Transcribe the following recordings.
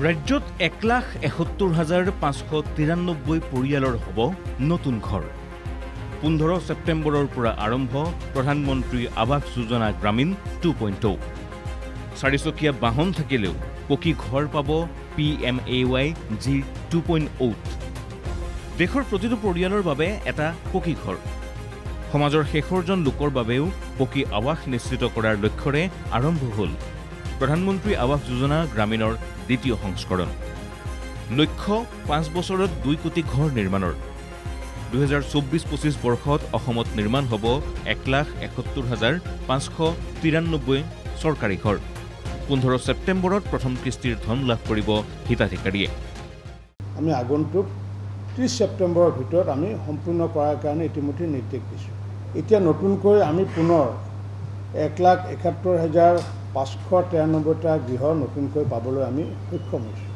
ৰাজ্যত 1,71,593 পৰিয়ালৰ হ'ব নতুন ঘৰ। 15 ছেপ্টেম্বৰৰ পৰা আৰম্ভ প্ৰধানমন্ত্ৰী আৱাস যোজনা গ্ৰামীণ 2.0। চাৰিচকীয়া বাহন থাকিলেও পকী ঘৰ পাব PMAY G 2.0। দেশৰ প্ৰতিটো পৰিয়ালৰ বাবে এটা পকী ঘৰ। সমাজৰ শেষৰজন লোকৰ বাবেও পকী আৱাস নিশ্চিত কৰাৰ লক্ষ্যৰে আৰম্ভ হ'ল প্ৰধানমন্ত্ৰী আৱাস যোজনা গ্ৰামীণৰ দ্বিতীয় সংস্কৰণ। লক্ষ্য 5 বছৰত 2 কোটি ঘৰ নিৰ্মাণৰ। 2024-25 বৰ্ষত অসমত নিৰ্মাণ হ'ব 1,71,593 চৰকাৰী ঘৰ। 15 ছেপ্টেম্বৰত প্ৰথম কিস্তিৰ ধন লাভ কৰিব হিতাধিকাৰীয়ে। আমি আগন্তুক 30 ছেপ্টেম্বৰৰ ভিতৰত আমি সম্পূৰ্ণ কৰাৰ কাৰণে ইতিমধ্যে নিৰ্দেশ দিছোঁ। এতিয়া নতুনকৈ আমি পুনৰ 1,71,593টা গৃহ নতুনকৈ পাবলৈ আমি সক্ষম হৈছোঁ।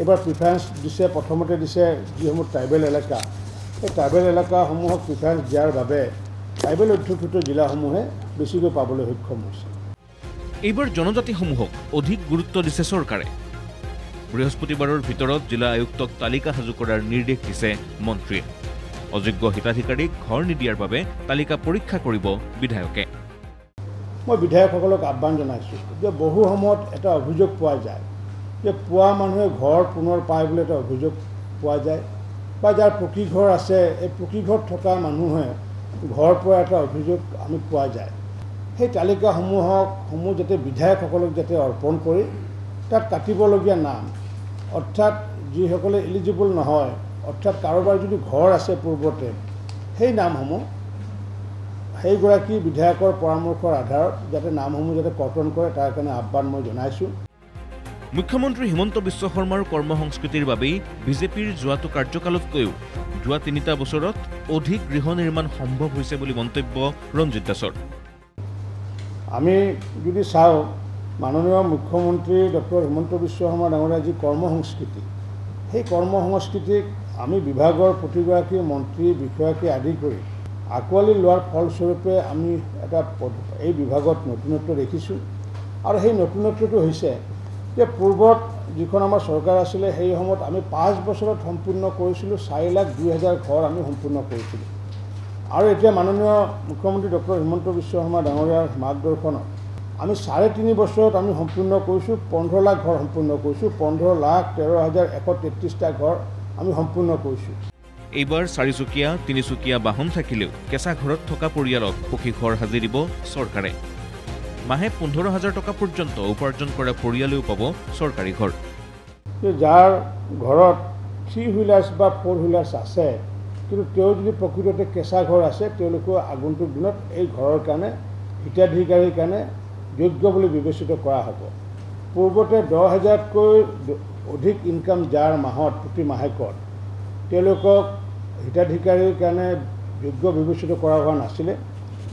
এইবাৰ প্ৰিফাৰেঞ্চ দিছে, প্ৰথমতে দিছে যিসমূহ ট্ৰাইবেল এলেকা, এই ট্ৰাইবেল এলেকাসমূহক প্ৰিফাৰেঞ্চ দিয়াৰ বাবে ট্ৰাইবেল অধ্যুষিত জিলাসমূহে বেছিকৈ পাবলৈ সক্ষম হৈছে। এইবাৰ জনজাতিসমূহক অধিক গুৰুত্ব দিছে চৰকাৰে। বৃহস্পতিবাৰৰ ভিতৰত জিলা আয়ুক্তক তালিকা সাজু কৰাৰ নিৰ্দেশ দিছে মন্ত্ৰীয়ে। অযোগ্য হিতাধিকাৰীক ঘৰ নিদিয়াৰ বাবে তালিকা পৰীক্ষা কৰিব বিধায়কে। মই বিধায়কসকলক আহ্বান জনাইছোঁ যে বহু সময়ত এটা অভিযোগ পোৱা যায় যে পোৱা মানুহে ঘৰ পুনৰ পায় বুলি এটা অভিযোগ পোৱা যায়, বা যাৰ পকী ঘৰ আছে এই পকী ঘৰত থকা মানুহে ঘৰ পোৱা এটা অভিযোগ আমি পোৱা যায়। সেই তালিকাসমূহ যাতে বিধায়কসকলক যাতে অৰ্পণ কৰি তাত কাটিবলগীয়া নাম, অৰ্থাৎ যিসকলে এলিজিবল নহয়, অৰ্থাৎ কাৰোবাৰ যদি ঘৰ আছে পূৰ্বতে, সেই নামসমূহ সেইগৰাকী বিধায়কৰ পৰামৰ্শৰ আধাৰত যাতে নামসমূহ যাতে কৰ্তন কৰে তাৰ কাৰণে আহ্বান মই জনাইছোঁ। মুখ্যমন্ত্ৰী হিমন্ত বিশ্ব শৰ্মাৰ কৰ্মসংস্কৃতিৰ বাবেই বিজেপিৰ যোৱাটো কাৰ্যকালতকৈও যোৱা 3টা বছৰত অধিক গৃহ নিৰ্মাণ সম্ভৱ হৈছে বুলি মন্তব্য ৰঞ্জিত দাসৰ। আমি যদি চাওঁ, মাননীয় মুখ্যমন্ত্ৰী ডক্টৰ হিমন্ত বিশ্ব শৰ্মা ডাঙৰীয়াৰ যি কৰ্মসংস্কৃতি, সেই কৰ্মসংস্কৃতিক আমি বিভাগৰ প্ৰতিগৰাকী মন্ত্ৰী বিষয়াকে আদি কৰি আঁকোৱালি লোৱাৰ ফলস্বৰূপে আমি এটা এই বিভাগত নতুনত্ব দেখিছোঁ। আৰু সেই নতুনত্বটো হৈছে যে পূৰ্বত যিখন আমাৰ চৰকাৰ আছিলে সেই সময়ত আমি 5 বছৰত সম্পূৰ্ণ কৰিছিলোঁ 4,02,000 ঘৰ আমি সম্পূৰ্ণ কৰিছিলোঁ। আৰু এতিয়া মাননীয় মুখ্যমন্ত্ৰী ডক্টৰ হিমন্ত বিশ্ব শৰ্মা ডাঙৰীয়াৰ মাৰ্গদৰ্শনত আমি 3.5 বছৰত আমি সম্পূৰ্ণ কৰিছোঁ 15 লাখ ঘৰ সম্পূৰ্ণ কৰিছোঁ। 15,13,133টা ঘৰ আমি সম্পূৰ্ণ কৰিছোঁ। এইবাৰ 4চকীয়া 3চকীয়া বাহন থাকিলেও কেঁচা ঘৰত থকা পৰিয়ালক পকী ঘৰ সাজি দিব চৰকাৰে। মাহে 15,000 টকা পৰ্যন্ত উপাৰ্জন কৰা পৰিয়ালেও পাব চৰকাৰী ঘৰ। যাৰ ঘৰত 3 হুইলাৰ্ছ বা 4 হুইলাৰ্ছ আছে, কিন্তু তেওঁ যদি প্ৰকৃততে কেঁচা ঘৰ আছে, তেওঁলোকেও আগন্তুক দিনত এই ঘৰৰ কাৰণে হিতাধিকাৰীৰ কাৰণে যোগ্য বুলি বিবেচিত কৰা হ'ব। পূৰ্বতে 10,000তকৈ অধিক ইনকাম যাৰ মাহত প্ৰতি মাহেকত, তেওঁলোকক হিতাধিকাৰীৰ কাৰণে যোগ্য বিবেচিত কৰা হোৱা নাছিলে।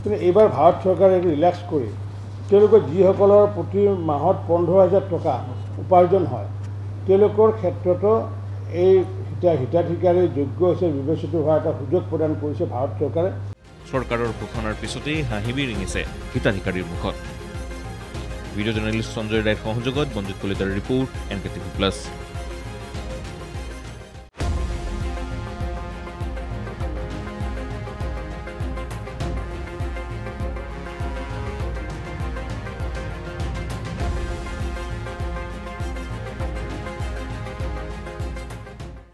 কিন্তু এইবাৰ ভাৰত চৰকাৰে এইটো ৰিলেক্স কৰি তেওঁলোকৰ যিসকলৰ প্ৰতি মাহত 15,000 টকা উপাৰ্জন হয়, তেওঁলোকৰ ক্ষেত্ৰতো এই হিতাধিকাৰী যোগ্য হিচাপে বিবেচিত হোৱাৰ এটা সুযোগ প্ৰদান কৰিছে ভাৰত চৰকাৰে। চৰকাৰৰ ঘোষণাৰ পিছতেই হাঁহিবি ৰিঙিছে হিতাধিকাৰীৰ মুখত। ভিডিঅ' জাৰ্নেলিষ্ট সঞ্জয় ৰায়ৰ সহযোগত বঞ্জিত কলিতাৰ ৰিপৰ্ট NKTV+।